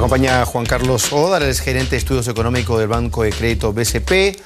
acompaña Juan Carlos Odar, es gerente de estudios económicos del Banco de Crédito BCP.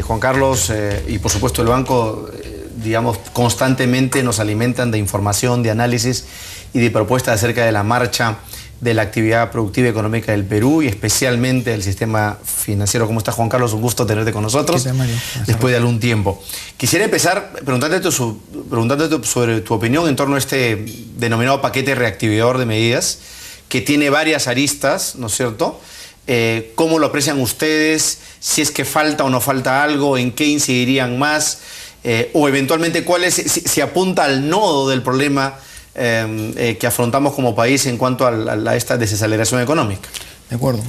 Juan Carlos y por supuesto el banco, digamos, constantemente nos alimentan de información, de análisis y de propuestas acerca de la marcha de la actividad productiva y económica del Perú y especialmente del sistema financiero. ¿Cómo estás, Juan Carlos? Un gusto tenerte con nosotros después de algún tiempo. Quisiera empezar preguntándote sobre tu opinión en torno a este denominado paquete reactivador de medidas que tiene varias aristas, ¿no es cierto? ¿Cómo lo aprecian ustedes? Si es que falta o no falta algo, ¿en qué incidirían más? O eventualmente, ¿cuál es, si apunta al nodo del problema que afrontamos como país en cuanto a esta desaceleración económica? De acuerdo.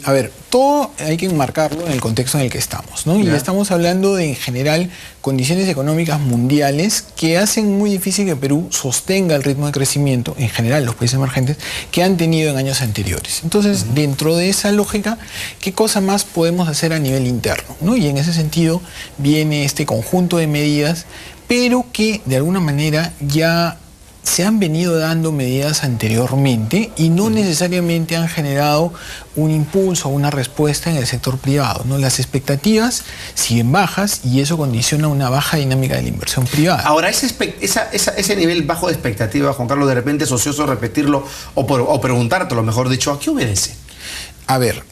A ver, todo hay que enmarcarlo en el contexto en el que estamos, ¿no? Y estamos hablando de, en general, condiciones económicas mundiales que hacen muy difícil que Perú sostenga el ritmo de crecimiento, en general los países emergentes, que han tenido en años anteriores. Entonces, dentro de esa lógica, ¿qué cosa más podemos hacer a nivel interno, ¿no? Y en ese sentido viene este conjunto de medidas, pero que de alguna manera ya se han venido dando medidas anteriormente y no necesariamente han generado un impulso o una respuesta en el sector privado, ¿no? Las expectativas siguen bajas y eso condiciona una baja dinámica de la inversión privada. Ahora, ese nivel bajo de expectativa, Juan Carlos, de repente es ocioso repetirlo o preguntártelo, mejor dicho, ¿a qué obedece? A ver,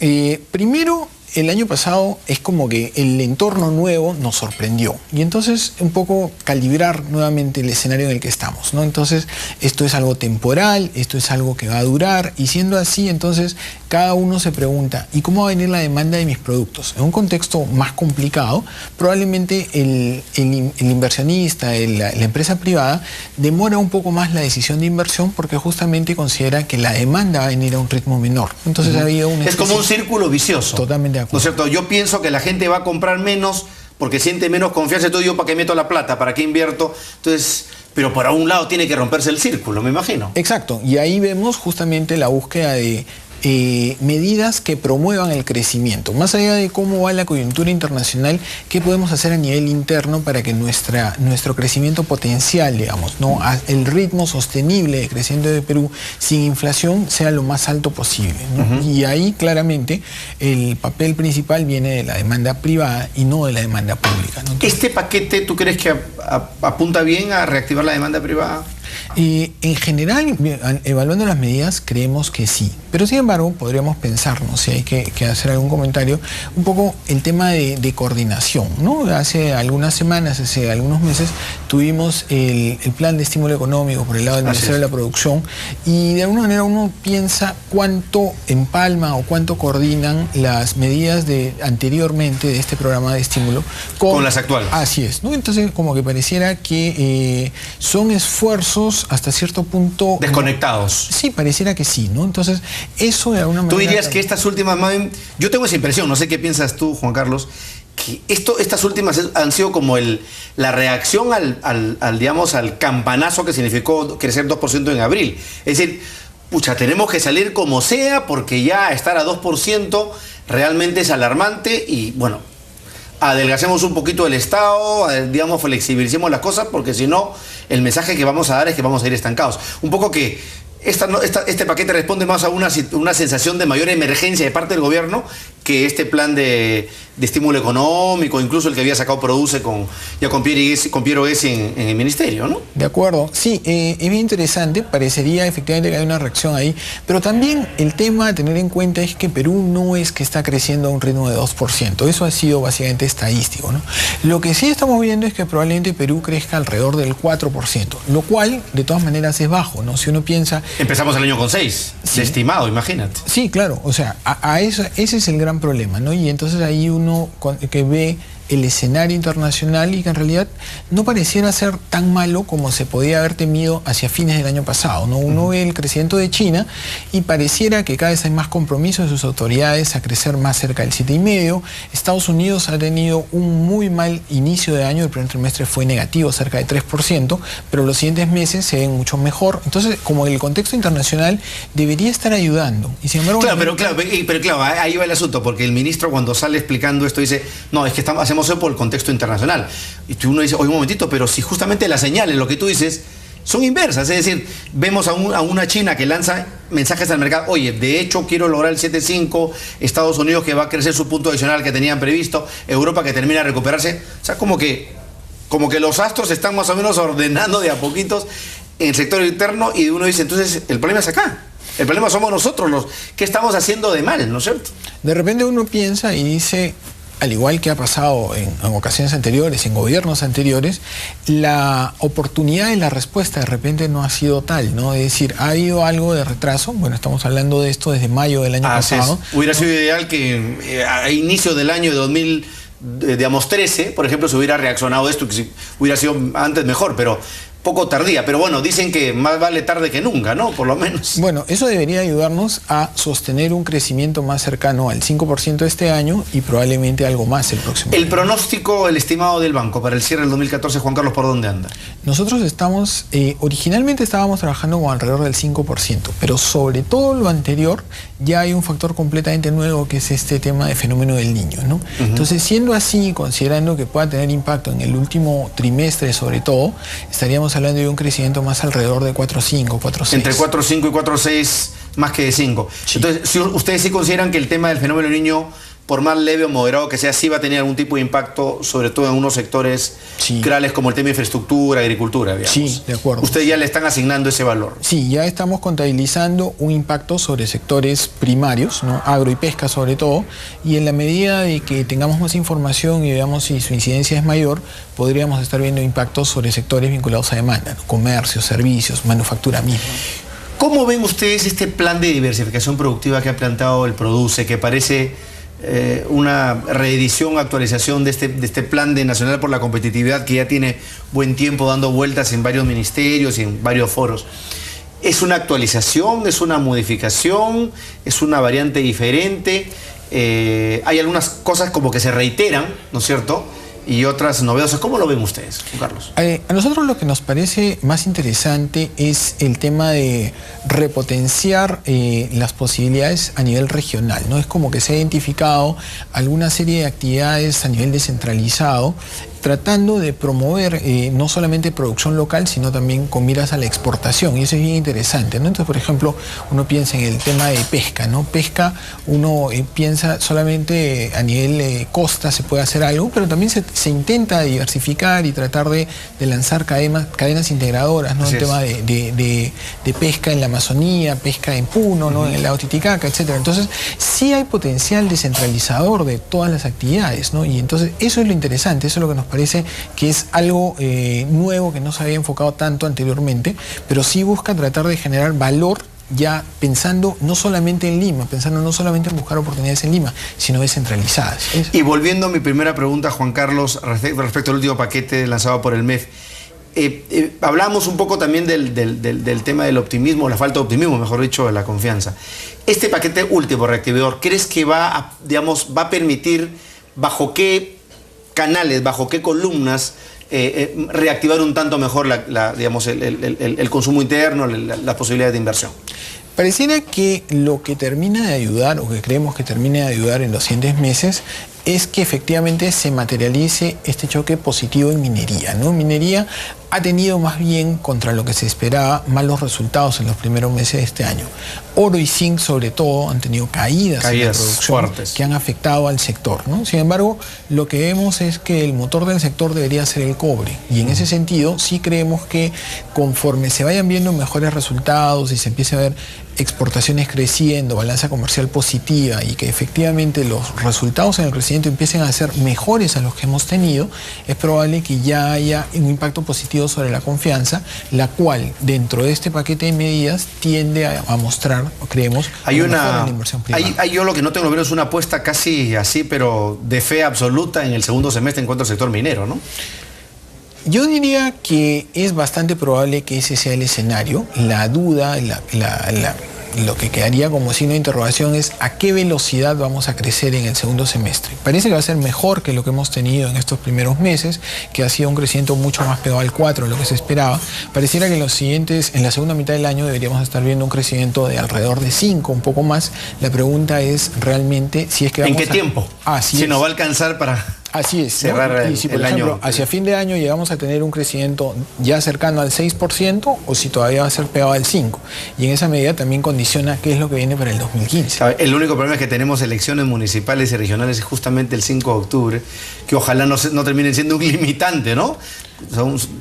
primero, el año pasado es como que el entorno nuevo nos sorprendió y entonces un poco calibrar nuevamente el escenario en el que estamos, ¿no? Entonces esto es algo temporal, esto es algo que va a durar y siendo así entonces cada uno se pregunta ¿y cómo va a venir la demanda de mis productos? En un contexto más complicado probablemente el inversionista, la empresa privada demora un poco más la decisión de inversión porque justamente considera que la demanda va a venir a un ritmo menor. Entonces ha habido una Es como un círculo vicioso. Totalmente de acuerdo. ¿No es cierto? Yo pienso que la gente va a comprar menos porque siente menos confianza. Entonces yo, ¿para qué meto la plata? ¿Para qué invierto? Entonces, pero por un lado tiene que romperse el círculo, me imagino. Exacto. Y ahí vemos justamente la búsqueda de medidas que promuevan el crecimiento. Más allá de cómo va la coyuntura internacional, ¿qué podemos hacer a nivel interno para que nuestro crecimiento potencial, digamos, ¿no? El ritmo sostenible de crecimiento de Perú sin inflación sea lo más alto posible, ¿no? Y ahí claramente el papel principal viene de la demanda privada y no de la demanda pública, ¿no? Entonces, ¿este paquete tú crees que apunta bien a reactivar la demanda privada? En general, evaluando las medidas, creemos que sí. Pero sin embargo, podríamos pensar, no sé, hay que hacer algún comentario, un poco el tema de coordinación, ¿no? Hace algunas semanas, hace algunos meses, tuvimos el plan de estímulo económico por el lado del Ministerio de la Producción y de alguna manera uno piensa cuánto empalma o cuánto coordinan las medidas anteriormente de este programa de estímulo con las actuales. Así es, ¿no? Entonces, como que pareciera que son esfuerzos hasta cierto punto desconectados. Sí, pareciera que sí, ¿no? Entonces, eso de alguna manera... ¿Tú dirías que estas últimas... Yo tengo esa impresión, no sé qué piensas tú, Juan Carlos, que estas últimas han sido como la reacción al campanazo que significó crecer 2% en abril. Es decir, pucha, tenemos que salir como sea porque ya estar a 2% realmente es alarmante y, bueno, adelgacemos un poquito el Estado, digamos, flexibilicemos las cosas, porque si no, el mensaje que vamos a dar es que vamos a ir estancados. Un poco que este paquete responde más a una sensación de mayor emergencia de parte del gobierno que este plan de estímulo económico, incluso el que había sacado Produce con Piero Gessi en el ministerio, ¿no? De acuerdo, sí, es bien interesante, parecería efectivamente que hay una reacción ahí, pero también el tema a tener en cuenta es que Perú no es que está creciendo a un ritmo de 2%, eso ha sido básicamente estadístico, ¿no? Lo que sí estamos viendo es que probablemente Perú crezca alrededor del 4%, lo cual de todas maneras es bajo, ¿no? Si uno piensa... Empezamos el año con 6, sí, de estimado, imagínate. Sí, claro, o sea, ese es el gran problema, ¿no? Y entonces ahí uno que ve el escenario internacional y que en realidad no pareciera ser tan malo como se podía haber temido hacia fines del año pasado, ¿no? Uno ve el crecimiento de China y pareciera que cada vez hay más compromiso de sus autoridades a crecer más cerca del 7,5%. Estados Unidos ha tenido un muy mal inicio de año, el primer trimestre fue negativo, cerca de 3%, pero los siguientes meses se ven mucho mejor. Entonces, como el contexto internacional debería estar ayudando. Y sin embargo, claro, pero claro, ahí va el asunto, porque el ministro cuando sale explicando esto dice, no, es que hacemos eso por el contexto internacional. Y uno dice, oye, un momentito, pero si justamente la señal en lo que tú dices son inversas. Es decir, vemos a una China que lanza mensajes al mercado, oye, de hecho quiero lograr el 7.5, Estados Unidos que va a crecer su punto adicional que tenían previsto, Europa que termina de recuperarse. O sea, como que los astros están más o menos ordenando de a poquitos en el sector interno, y uno dice, entonces el problema es acá. El problema somos nosotros, los que estamos haciendo de mal, ¿no es cierto? De repente uno piensa y dice, al igual que ha pasado en ocasiones anteriores, en gobiernos anteriores, la oportunidad de la respuesta de repente no ha sido tal, ¿no? Es decir, ha habido algo de retraso. Bueno, estamos hablando de esto desde mayo del año pasado. Hubiera sido ideal que a inicio del año de 2013, por ejemplo, se hubiera reaccionado esto, que si hubiera sido antes mejor, pero poco tardía. Pero bueno, dicen que más vale tarde que nunca, ¿no? Por lo menos. Bueno, eso debería ayudarnos a sostener un crecimiento más cercano al 5% este año y probablemente algo más el próximo año. El pronóstico, el estimado del banco para el cierre del 2014, Juan Carlos, ¿por dónde anda? Nosotros estamos, originalmente estábamos trabajando con alrededor del 5%, pero sobre todo lo anterior ya hay un factor completamente nuevo, que es este tema de fenómeno del Niño, ¿no? Entonces, siendo así, considerando que pueda tener impacto en el último trimestre sobre todo, estaríamos hablando de un crecimiento más alrededor de 4.5, 4.6. Entre 4.5 y 4.6, más que de 5. Sí. Entonces, si ustedes sí consideran que el tema del fenómeno del Niño, por más leve o moderado que sea, sí va a tener algún tipo de impacto, sobre todo en unos sectores claves como el tema de infraestructura, agricultura, digamos. Sí, de acuerdo. Ustedes ya le están asignando ese valor. Sí, ya estamos contabilizando un impacto sobre sectores primarios, ¿no? Agro y pesca sobre todo, y en la medida de que tengamos más información y veamos si su incidencia es mayor, podríamos estar viendo impactos sobre sectores vinculados a demanda, ¿no? Comercio, servicios, manufactura misma. ¿Cómo ven ustedes este plan de diversificación productiva que ha planteado el Produce, que parece una reedición, actualización de este plan de Nacional por la Competitividad, que ya tiene buen tiempo dando vueltas en varios ministerios y en varios foros? ¿Es una actualización? ¿Es una modificación? ¿Es una variante diferente? Hay algunas cosas como que se reiteran, ¿no es cierto?, y otras novedosas. ¿Cómo lo ven ustedes, Juan Carlos? A nosotros lo que nos parece más interesante es el tema de repotenciar las posibilidades a nivel regional, ¿no? Es como que se ha identificado alguna serie de actividades a nivel descentralizado, tratando de promover no solamente producción local, sino también con miras a la exportación, y eso es bien interesante, ¿no? Entonces, por ejemplo, uno piensa en el tema de pesca, ¿no? Pesca, uno piensa solamente a nivel costa se puede hacer algo, pero también se intenta diversificar y tratar de lanzar cadenas integradoras, ¿no? El tema de pesca en la Amazonía, pesca en Puno, ¿no? En el lago Titicaca, etc. Entonces, sí hay potencial descentralizador de todas las actividades, ¿no? Y entonces, eso es lo interesante, eso es lo que nos parece que es algo nuevo, que no se había enfocado tanto anteriormente, pero sí busca tratar de generar valor, ya pensando no solamente en Lima, pensando no solamente en buscar oportunidades en Lima, sino descentralizadas. Y volviendo a mi primera pregunta, Juan Carlos, respecto al último paquete lanzado por el MEF, hablamos un poco también del tema del optimismo, la falta de optimismo, mejor dicho, de la confianza. Este paquete último reactivador, ¿crees que va a permitir, bajo qué canales, bajo qué columnas, reactivar un tanto mejor el consumo interno, las posibilidades de inversión? Pareciera que lo que termina de ayudar, o que creemos que termina de ayudar en los siguientes meses, es que efectivamente se materialice este choque positivo en minería, ¿no? Minería ha tenido más bien, contra lo que se esperaba, malos resultados en los primeros meses de este año. Oro y zinc, sobre todo, han tenido caídas en la producción fuertes, que han afectado al sector, ¿no? Sin embargo, lo que vemos es que el motor del sector debería ser el cobre, y en ese sentido sí creemos que conforme se vayan viendo mejores resultados y se empiece a ver exportaciones creciendo, balanza comercial positiva, y que efectivamente los resultados en el crecimiento empiecen a ser mejores a los que hemos tenido, es probable que ya haya un impacto positivo sobre la confianza, la cual dentro de este paquete de medidas tiende a mostrar, creemos, hay una mejora en la inversión privada. Yo lo que no tengo es una apuesta casi así, pero de fe absoluta en el segundo semestre en cuanto al sector minero, ¿no? Yo diría que es bastante probable que ese sea el escenario. La duda, lo que quedaría como signo de interrogación es a qué velocidad vamos a crecer en el segundo semestre. Parece que va a ser mejor que lo que hemos tenido en estos primeros meses, que ha sido un crecimiento mucho más pegado al 4 de lo que se esperaba. Pareciera que en la segunda mitad del año deberíamos estar viendo un crecimiento de alrededor de 5, un poco más. La pregunta es realmente si es que vamos ¿en qué tiempo? Así si nos va a alcanzar para Así es, cerrar ¿no? Y si, por el ejemplo, año. hacia fin de año llegamos a tener un crecimiento ya cercano al 6%, o si todavía va a ser pegado al 5%. Y en esa medida también condiciona qué es lo que viene para el 2015. El único problema es que tenemos elecciones municipales y regionales justamente el 5 de octubre, que ojalá no terminen siendo un limitante, ¿no?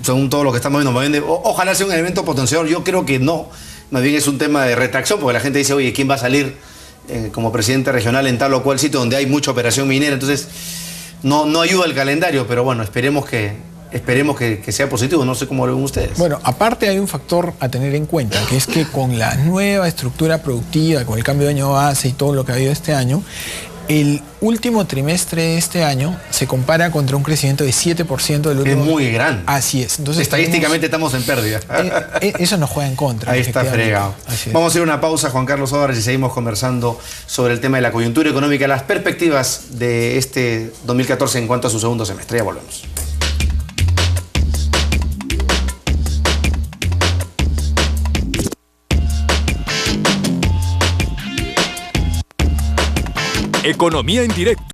Según todo lo que estamos viendo. Ojalá sea un elemento potenciador. Yo creo que no. Más bien es un tema de retracción, porque la gente dice, oye, ¿quién va a salir como presidente regional en tal o cual sitio donde hay mucha operación minera? Entonces, no ayuda el calendario, pero bueno, esperemos que sea positivo. No sé cómo lo ven ustedes. Bueno, aparte hay un factor a tener en cuenta, que es que con la nueva estructura productiva, con el cambio de año base y todo lo que ha habido este año, el último trimestre de este año se compara contra un crecimiento de 7% del último. Es muy grande. Así es. Entonces, estadísticamente estamos en pérdida. Eso nos juega en contra. Ahí está fregado. Vamos a hacer una pausa, Juan Carlos Óvares, y seguimos conversando sobre el tema de la coyuntura económica, las perspectivas de este 2014 en cuanto a su segundo semestre. Ya volvemos. Economía en directo.